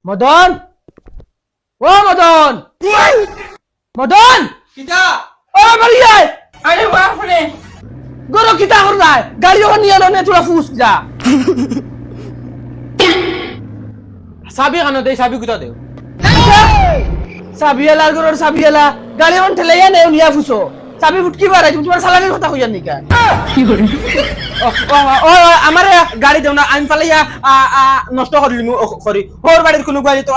মদন, ও মদন, মদন, কিতা ও মারিয়ে, আরে বাপরে গরো কিতা কর যায়? গাড়ি ওখানে নিয়ে নে তোরা ফুস যা। চাবি কানো দে চাবি কুতা দেও সাবিয়ালা গরোর সাবিয়ালা গাড়ি ওখানে ঠেলাইয়া নে নিয়া ফুসো। চাবি ফুটকি বাড়াই তুমি তোমার সালামের কথা কইয়া নিকা। কি করে? ও আমার গাড়ি দেও না আমি পালাইয়া নষ্ট করলি করি। ওর বাড়ির কোনো গাড়ি তো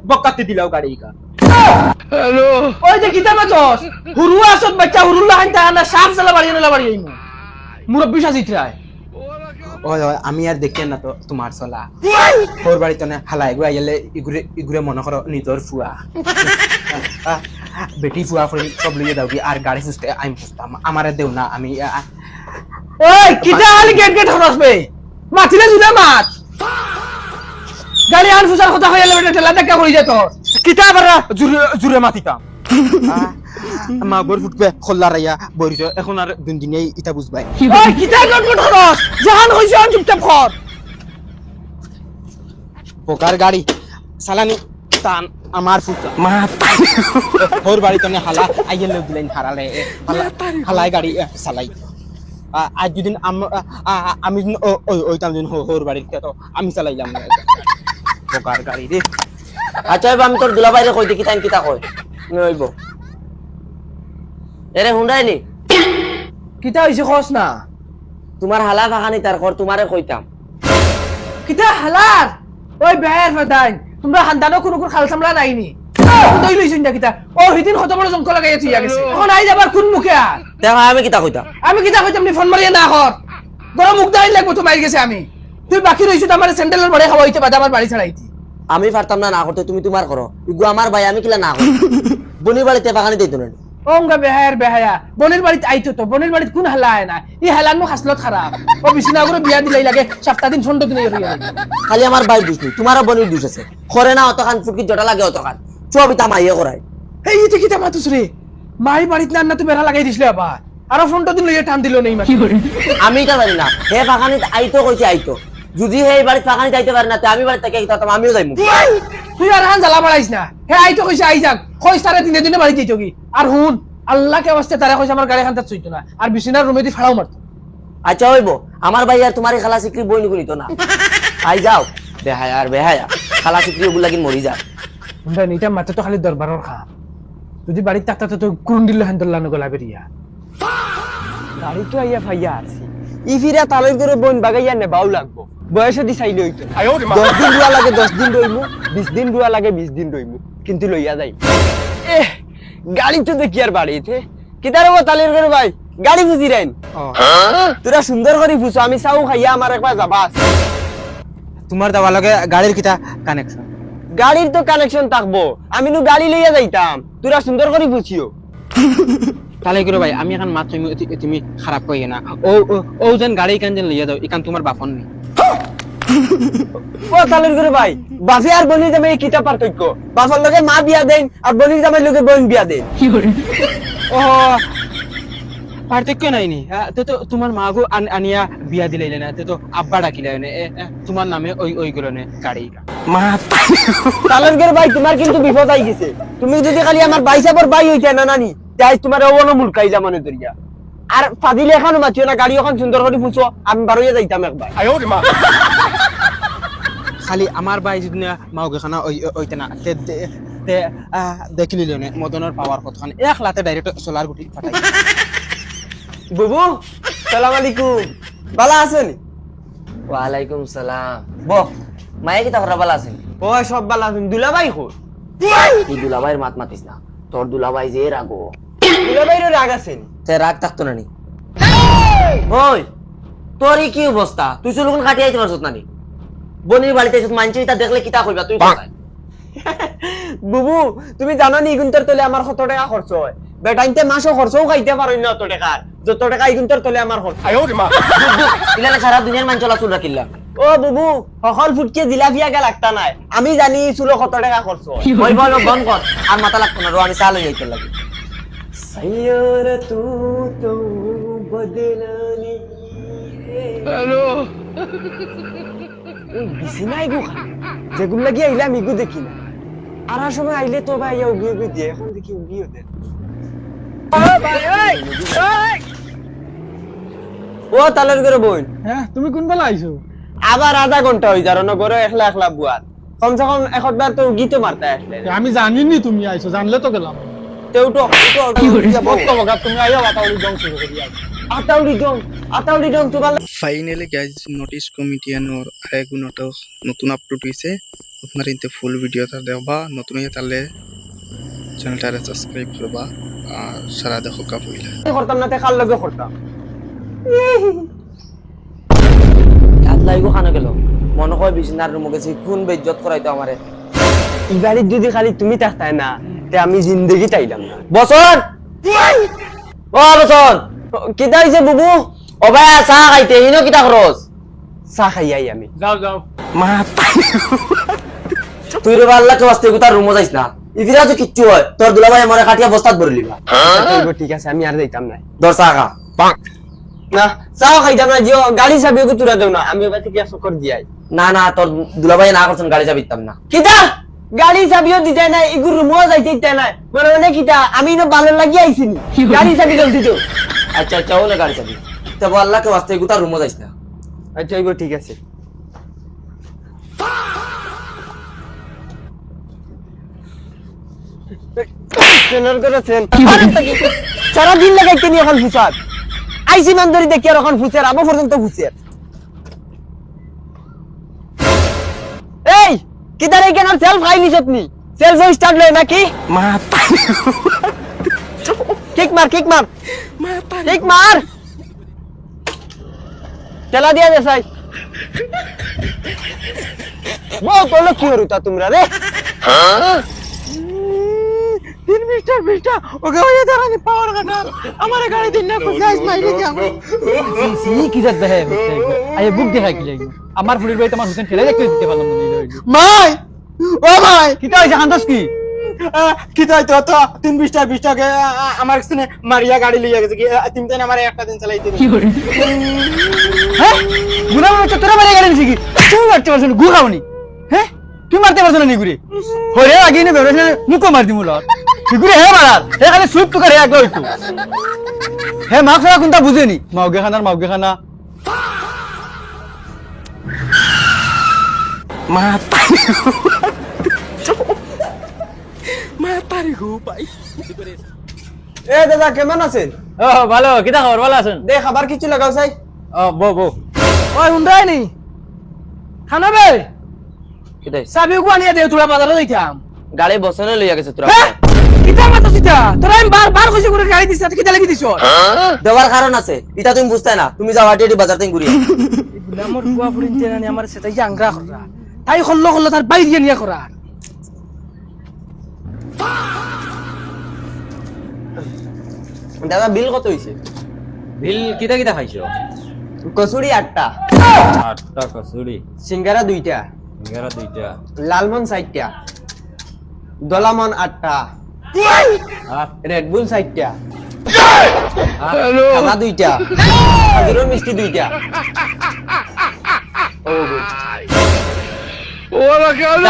বক্কাতে দিলাও গাড়ি কা। হ্যালো ওই যে কিতা মাতস হুরু আসত বাচ্চা হুরুল্লাহ আনতা না সাফ সালা বাড়ি আইমু মুরব্বি সাজিত্রায়। ওই আমি আর দেখেন না তো তোমার চলা ওর বাড়িতে না হালাই গুয়া গেলে ইগুরে মনে করো নিজের ফুয়া বেটি ফুয়া ফুরি সব লইয়ে দাও কি আর গাড়ি ফুসতে আমি ফুসতাম আমারে দেও না আমি ওই কিতা হালি গেট হরসবে মাতিলে জুলে মাত গাড়ি আন ফুসার কথা কইলে বেটা ঠেলা দেখা কই যেত কিতা আবার জুরে মাতিতাম মা গোর ফুটবে খোল্লা রাইয়া বরিছ এখন আর দুন দিনেই ইটা বুঝবাই ওই কিতা গট হরস জাহান হইছে আন চুপচাপ কর পোকার গাড়ি সালানি টান আমার ফুসা মা ওর বাড়িতে না হালা আইয়ে লগ দিলেন হারালে হালাই গাড়ি চালাই আজ যদি আমি ওইটাম দিন ওর বাড়িতে তো আমি চালাইলাম না পোকার গাড়ি রে। আচ্ছা এবার আমি তোর দুলাভাইরে কই দেখি তাই কিতা কয় আমি হইব এরে হুন্ডাই নি কিতা হইছে খস না তোমার হালা ফাখানি তার কর তোমারে কইতাম কিতা হালার ওই বেয়ার ফাদাই তোমরা হান্দানো কোনো খাল সামলা নাইনি দই লইছিন না কিতা ও হিদিন কত বড় জঙ্ক লাগাইয়া থিয়া গেছে এখন আই যাবার কোন মুখে আর দেখো আমি কিতা কইতাম আমি কিতা কইতাম নি ফোন মারিয়া না কর গরম মুখ দাই লাগবো তো মাইর গেছে আমি তুই বাকি রইছিস আমার স্যান্ডেলের বড়ে খাওয়া হইতে বাদা আমার বাড়ি ছাড়াইতি আমি পারতাম না করতে তুমি তোমার করো ইগু আমার ভাই আমি কিলা না করি বনির বাড়িতে ফাখানি দিত না ওঙ্গা বেহায়া বনের বাড়িতে আইতো তো বনের বাড়িতে কোন হালা আয় না ই হালানো হাসলত খারাপ ও বিছনা করে বিয়া দিলাই লাগে সপ্তাহ দিন ছন্দ দিন খালি আমার ভাই দুষ নেই তোমারও বনির দুষ আছে করে না অতখান ফুটকি জটা লাগে অতখান চবিতা মাইয়ে করায় এই ইতে কিতা মাতুস রে মাই বাড়িতে না তুই বেড়া লাগাই দিছলে আবার আর ফোনটা দিন লইয়া টান দিল নেই কি করে আমি এটা জানি না হে ফাখানি আইতো কইছে আইতো যদি হে বাড়িতে ফাখানি যাইতে পারে না আমি বাড়িতে থেকে কিতা আমিও যাইমু তুই আর হান জ্বালা বাড়াইস না হে আইতো কইছে আই যাক কইস তারে দিনে দিনে বাড়ি যাইতো কি আর হুন আল্লাহ কে অবস্থা তারা কইছে আমার গাড়ি খানটা চইতো না আর বিছনার রুমে দি ফাড়াও মারতো আচ্ছা হইব আমার ভাই আর তোমার খালা সিকরি বই নিকো নিতো না আই যাও বেহায়া খালা সিকরি ওগুলা কি মরি যা হুন্ডা নিটা মাত্র তো খালি দরবারর খা যদি বাড়িতে থাকতা তো কোন দিল হান্দল্লা নগলা বেরিয়া গাড়ি তো আইয়া ফাইয়া আছে ই ফিরা তালই করে বন বাগাইয়া নে বাউ লাগবো বয়সে দি চাইলে হইতো 10 দিন রুয়া লাগে 10 দিন রইমু 20 দিন রুয়া লাগে 20 দিন রইমু কিন্তু লইয়া যাই গাড়ি তো দেখি আর বাড়িতে কিদার ও তালির করে ভাই গাড়ি বুঝি রাইন তোরা সুন্দর করে বুঝো আমি চাও খাইয়া আমার একবার যাবা তোমার দাবা লাগে গাড়ির কিটা কানেকশন গাড়ির তো কানেকশন থাকবো আমি নু গাড়ি লইয়া যাইতাম তোরা সুন্দর করে বুঝিও তালে করে ভাই আমি এখন মাত্র তুমি খারাপ কইয়ে না ও যেন গাড়ি কান যেন লইয়া দাও ইকান তোমার বাপন নেই ও তালের করে ভাই বাফে আর বনি জামাই কিটা পার্থক্য বাফার লগে মা বিয়া দেন আর বনি জামাই লগে বোন বিয়া দেন কি করে ও পার্থক্য নাই নি তো তোমার মা গো আনিয়া বিয়া দিলাইলে না তো আব্বা ডাকিলাই না তোমার নামে ওই গুলো নে গাড়ি মা তালের করে ভাই তোমার কিন্তু বিপদ আই গেছে তুমি যদি খালি আমার ভাই সাবর ভাই হইতে না নানি তাই তোমার ওনো মুলকাইলা মনে দরিয়া আর ফাজিলে এখনো মাতিও না গাড়ি এখন সুন্দর করে পুছো আমি বারোয়া যাইতাম একবার খালি আমার ভাই যদি না মাউকে খানা ওইতে না তে দেখিলি নে মদনের পাওয়ার কথা এক লাতে ডাইরেক্ট সোলার গুটি ফাটাই বুবু সালাম আলাইকুম ভালো আছেন ওয়ালাইকুম সালাম বহ মায়ে কিতা করা ভালো আছেন ও সব ভালো আছেন দুলাভাই কই এই দুলাভাইয়ের মাত মাতিস না তোর দুলাভাই যে রাগো দুলাভাইরও রাগ আছেন তে রাগ থাকতো না নি ওই তোরই কি অবস্থা তুই চুলগুন কাটিয়ে আইতে পারছত না নি বনির বাড়িতে এসে মানছি তা দেখলে কিতা কইবা তুই কোথায় বুবু তুমি জানো নি গুন্তর তলে আমার কত টাকা খরচ হয় বেটাইতে মাসও খরচও খাইতে পারো না অত টাকার যত টাকা এই গুন্তর তলে আমার খরচ ইলানে সারা দুনিয়ার মান চলা চুল রাখিলাম ও বুবু সকল ফুটকে জিলাপিয়া গে লাগতা নাই আমি জানি চুল কত টাকা খরচ হয় ওই বল বন কর আর মাথা লাগতো না রো আমি চাল হয়ে যাইতে লাগে সৈয়র তু তো বদলানি হ্যালো ওই বিছনায় গো যেগুলো লাগি আইলে আমি এগু দেখি না আর সময় আইলে তো ভাই উগি উগি দিয়ে এখন দেখি উগিও দেন ও তালের করে বোন হ্যাঁ তুমি কোন বেলা আইছো আবার আধা ঘন্টা হই যার না করে একলা একলা বুয়ার কমসে কম একবার তো গীত মারতে আসলে আমি জানিনি তুমি আইছো জানলে তো গেলাম তেও তো তুমি আইয়া বাতাউলি জং শুরু করি আতাউলি ডং তো ভালো ফাইনালি গাইজ নটিস কমিটিয়ানোর আরেকু নাটক নতুন আপলোড হয়েছে আপনার ইনতে ফুল ভিডিওটা দেখবা নতুন হয়ে তাহলে চ্যানেলটারে সাবস্ক্রাইব করবা আর সারা দেখো কাপইলা করতাম না তে কাল লগে করতাম আল্লাহ ইগো খানা গেল মনে হয় বিছনার রুমে গেছি কোন বেইজ্জত করাইতো আমারে ইবারিত যদি খালি তুমি থাকতাই না তে আমি জিন্দেগি চাইলাম না বসন ও বসন কিতা হইছে বুবু ও ভাই চা খাইতে ইনো কিতা খরচ চা খাই আই আমি যাও যাও তুই রে আল্লাহ কে ওয়াস্তে তার রুমে যাইস না ইফিরা তো কিচ্ছু হয় তোর দুলাভাই আমারে খাটিয়া বস্তাত ভরে লিবা ঠিক আছে আমি আর যাইতাম না দর চা খা না চাও খাইতাম না জিও গাড়ি চাবি ওকে তুরা দেও না আমি এবার থেকে চক্কর দিয়াই না না তোর দুলাভাই না করছেন গাড়ি চাবিতাম না কিতা গাড়ি চাবিও দিতে নাই ইগু রুমও যাইতে দিতে নাই মনে মনে কিতা আমি না ভালো লাগি আইছিনি গাড়ি চাবি জলদি তো আচ্ছা আচ্ছা ওলে গাড়ি চাবি তবে আল্লাহকে ওয়াস্তে তার রুমে যাইস না আচ্ছা এগো ঠিক আছে চেনার করেছেন সারা দিন লাগাইতে নি এখন ফুসাদ আইসি মান্দরি দেখি আর এখন ফুসের আবো পর্যন্ত ফুসের এই কিদারে কেন সেলফ খাইলিস আপনি সেলফ স্টার্ট লয় নাকি কিক মার কিক মার তেলা দিয়া দে সাই বউ তোলো কি হরুতা তোমরা রে তিন মিস্টার ওকে ওই দাঁড়ানি পাওয়ার কাটা আমার গাড়ি দিন না যাইস নাই রেখে আমি কি জাত দেহে আই বুক দেখা কি লাগি আমার ফুলির ভাই তোমার হোসেন ঠেলে দেখতে দিতে পারলাম না মাই ও মাই কিটা হইছে হান্দস কি কি তাই তো তো তিন বিশটা কে আমার কাছে মারিয়া গাড়ি লইয়া গেছে কি তিন দিন আমার একটা দিন চালাইতে কি করে হ্যাঁ গুনা মানে তোরা মারে গেলেন কি তুমি মারতে পারছ না গু খাওনি হ্যাঁ তুমি মারতে পারছ না নিগুরে হরে আগে নে বেরোছ মুকো মার দিমু লট নিগুরে হে মারার হে খালি সুপ তো করে একলো একটু হে মাখরা কোনটা বুঝেনি মাউগে খানা এ দাদা কেমন আছেন ও ভালো কিটা খবর ভালো আছেন দে খাবার কিছু লাগাও চাই ও বো ওই হুন্ডাই নি খানা বে কিতাই চাবি কো আনিয়া দে তোরা বাজারে যাইতাম গাড়ি বসনে লইয়া গেছে তোরা হ্যাঁ কিটা মাতো সিটা তোরা আমি বার কইছি করে গাড়ি দিছ কিটা লাগি দিছ দেওয়ার কারণ আছে এটা তুমি বুঝতে না তুমি যাও আটি বাজার থেকে ঘুরিয়ে আমার বুয়া ফুরিন তেনানি আমার সেটাই আংরা করা তাই হল্লো তার বাই দিয়ে নিয়া করা দাদা বিল কত হইছে বিল কিটা খাইছো কচুরি 8টা আটটা কসুরি সিঙ্গারা 2টা 2টা লালমন 4টা দলামন 8টা আর রেড বুল 4টা খানা 2টা খাজুরের মিষ্টি 2টা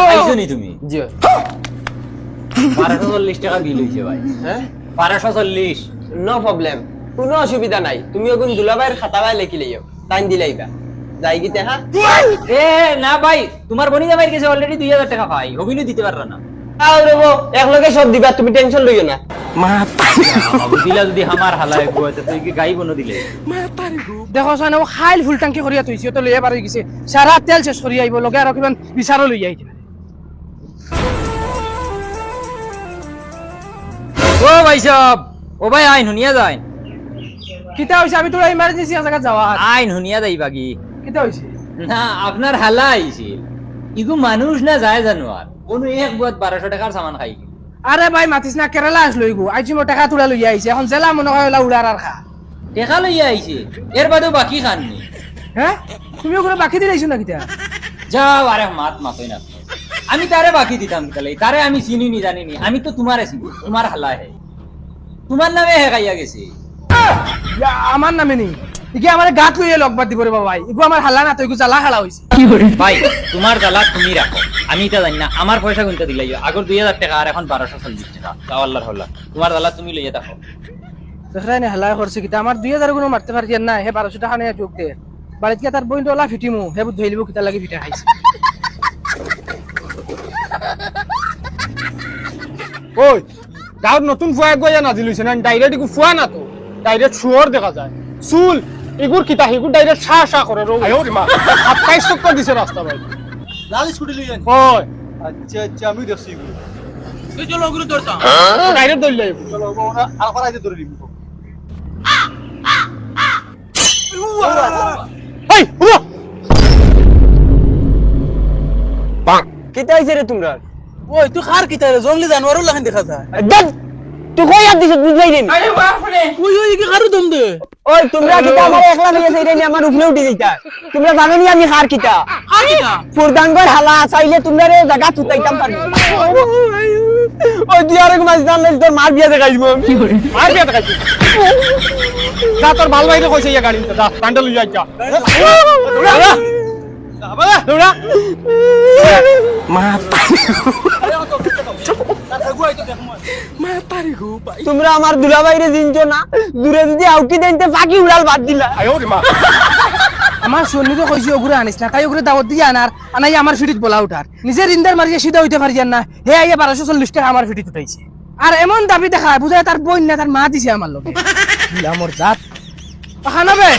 খাইছো নি তুমি জি 1240 টাকা বিল হইছে ভাই হ্যাঁ 1240 নো প্রবলেম কোনো অসুবিধা নাই তুমি ওগুন দুলাভাইয়ের খাতাবাই লিখি লইও টাইম দিলাইবা যাই গিতে হ্যাঁ এ না ভাই তোমার বনি জামাইয়ের কাছে অলরেডি 2000 টাকা পাই অভিনয় দিতে পারলা না আও রে বো একলগে সব দিবা তুমি টেনশন লইও না দিলা যদি আমার হালায় গুয়াতে তুই কি গাই বনো দিলে দেখো সানো খাইল ফুল টাঙ্কি করিয়া থইছি তো লইয়া পারি গেছে সারা তেল শেষ করি আইব লগে আর কিমান বিচারও লই আইছে ও ভাই সব ও ভাই আইন হুনিয়া যায় কিতা হইছে আমি তোরা ইমার্জেন্সি জায়গা যাওয়া আইন হুনিয়া যাই বাকি কিতা হইছে না আপনার হালা আইছিল ইগু মানুষ না যায় জানোয়ার কোনো এক বুয়াত 1200 টাকার সামান খাই আরে ভাই মাতিস না কেরালা আসলো ইগু আইছি মো টাকা তুলা লই আইছে এখন জেলা মনে হয় উড়ার আর খা টেকা লইয়া আইছে এর বাদেও বাকি খাননি হ্যাঁ তুমি ওগুলো বাকি দিলাইছো না কিতা যাও আরে মাতই না আমি তারে বাকি দিতাম তাহলে তারে আমি চিনি নি জানি নি আমি তো তোমারে চিনি তোমার হালা হে তোমার নামে হে গাইয়া গেছে আমার নামে নেই ইকে আমার গাত লইয়ে লগবাদ দিব রে বাবা ইগো আমার হাল্লা না তো ইগো জ্বালা খাড়া হইছে ভাই তোমার জ্বালা তুমি রাখো আমি এটা জানি না আমার পয়সা গুনতে দিলাই আগর 2000 টাকা আর এখন 1240 টাকা তাও আল্লাহর হল্লা তোমার জ্বালা তুমি লইয়া দেখো দেখরাই না হাল্লা করছে কিতা আমার 2000 গুণ মারতে পারি না হে 1200 টাকা নিয়ে যোগ দে বাড়িতে গিয়ে তার বইন ওলা ফিটিমু হে বুধ ধইলিব কিতা লাগি ফিটা খাইছে ওই গাঁৱত নতুন ফুৱা গৈ নাজি লৈছে না ডাইৰেক্ট একো ফুৱা না তো ডাইৰেক্ট চুৱৰ দেখা যায় চুল এগুৰ কিতা সেগুৰ ডাইৰেক্ট চাহ চাহ কৰে ৰ 27 টকা দিছে ৰাস্তা ভাই লাল স্কুটি লই আনি হয় আচ্ছা আচ্ছা আমি দেখছি এগুলো তুই চলো গুরু ধরতা ডাইৰেক্ট দৌৰি লাগিব চলো ওরা আর পারাইতে ধরে দিব এই উড়ো কিতা হইছে রে তোমরা ওই তুই খার কিতা রে জঙ্গলি জানোয়ারও লাখান দেখা যায় দেখ তুই কই আর দিছ বুঝাই দেন ওই ওই কি খারু দম দে ওই তোমরা কিতা আমার একলা নিয়ে যাই রে আমার উপরে উঠে যাইতা তোমরা জানো নি আমি হার কিতা খার কিতা ফুরদাঙ্গর হালা চাইলে তোমরা রে জায়গা তুতাইতাম পারবো ওই তুই আরেক মাছ জানলে তোর মার বিয়া দেখাই দিব মাৰ বিয়া দেখাইছো যা তোৰ ভাল বাইরে কৈছে ইয়া গাড়ী যা কাণ্ডা লৈ যা দৌৰা তোমরা আমার দুলা বাইরে জিনছো না দূরে যদি আউকি দেনতে ফাঁকি উড়াল বাদ দিলা আমার সন্নি তো কইছি ওগুরে আনিস না তাই ওগুরে দাওয়াত দিয়ে আনাই আমার ফিটিত বলা উঠার নিজের ইন্দার মারিয়ে সিধা হইতে পারি না হে আইয়া 1240 টাকা আমার ফিটিত উঠাইছে আর এমন দাবি দেখা বুঝায় তার বোন না তার মা দিছে আমার লগে আমার জাত খানাবে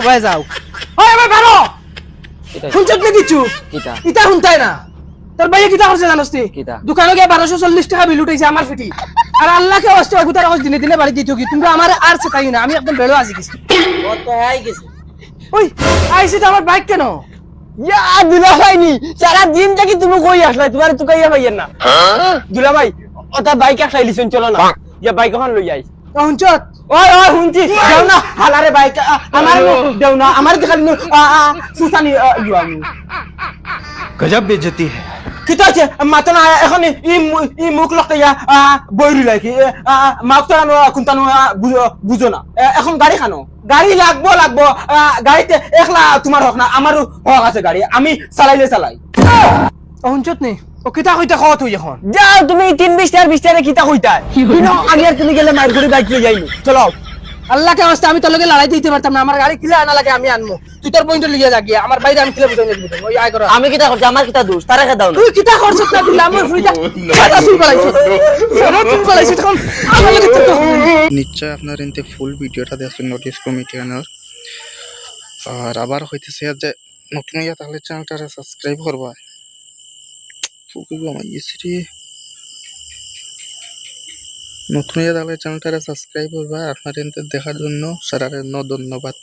ভাই যাও ওই ভাই ভালো শুনছত নে কিছু কিতা ইটা শুনতাই না তোর ভাইয়ে কিতা করছে জানোস তুই কিতা? দোকানে গিয়ে 1240 টাকা বিল উঠাইছে আমার ফিটি আর আল্লাহকে অস্ত অগুতার অস দিনে দিনে বাড়ি দিতে কি তোমরা আমার আর সেটাই না আমি একদম বেড়ো আসি গেছি ও তো হাই গেছে ওই আইছি তো আমার বাইক কেন ইয়া দুলা ভাইনি সারা দিন থেকে তুমি কই আসলা তোমার তো কইয়া ভাইয়ের না দুলা ভাই ওটা বাইক একটা লিসন চলো না ইয়া বাইক এখন লই যাই শুনছত ওই ওই শুনছি দেও না হালারে বাইক আমার দেও না আমার খালি সুসানি আমি गजब बेइज्जती है কিতা আছে মাতো না এখন ই মুখ লকাইয়া বইরি লাগি মাক তো কোনটানো বুঝো না এখন গাড়ি খানো গাড়ি লাগবো গাড়িতে একলা তোমার হক না আমারও হক আছে গাড়ি আমি চালাইলে চালাই শুনছত নি ও কিতা কইতা কত হই এখন যাও তুমি 3-20 টার 20 টারে কিতা কইতা কিনো আমি আর তুমি গেলে মার করে বাইক লই যাইনি চলো আল্লাহকে অবস্থা আমি তোর লগে লড়াই দিতে পারতাম না আমার গাড়ি কিলা আনা লাগে আমি আনমু তুই তোর পয়েন্ট লিয়ে যা গিয়া আমার বাইরে আমি কিলা বুঝাই দিব ওই আয় করো আমি কিতা করছি আমার কিতা দোষ তারা দাও না তুই কিতা করছিস না দিলা আমার ফ্রিটা তুই বলাইছিস তুই বলাইছিস তখন আমার লগে তো নিশ্চয় আপনার এতে ফুল ভিডিওটা দেখছেন নোটিস কমিটিয়ানোর আর আবার হইতেছে যে নতুন ইয়া তাহলে চ্যানেলটা সাবস্ক্রাইব করবা ফুকুগো আমার ইসরি নতুন ইয়া তাহলে চ্যানেলটা সাবস্ক্রাইব করবা আপনার এতে দেখার জন্য সারা ধন্যবাদ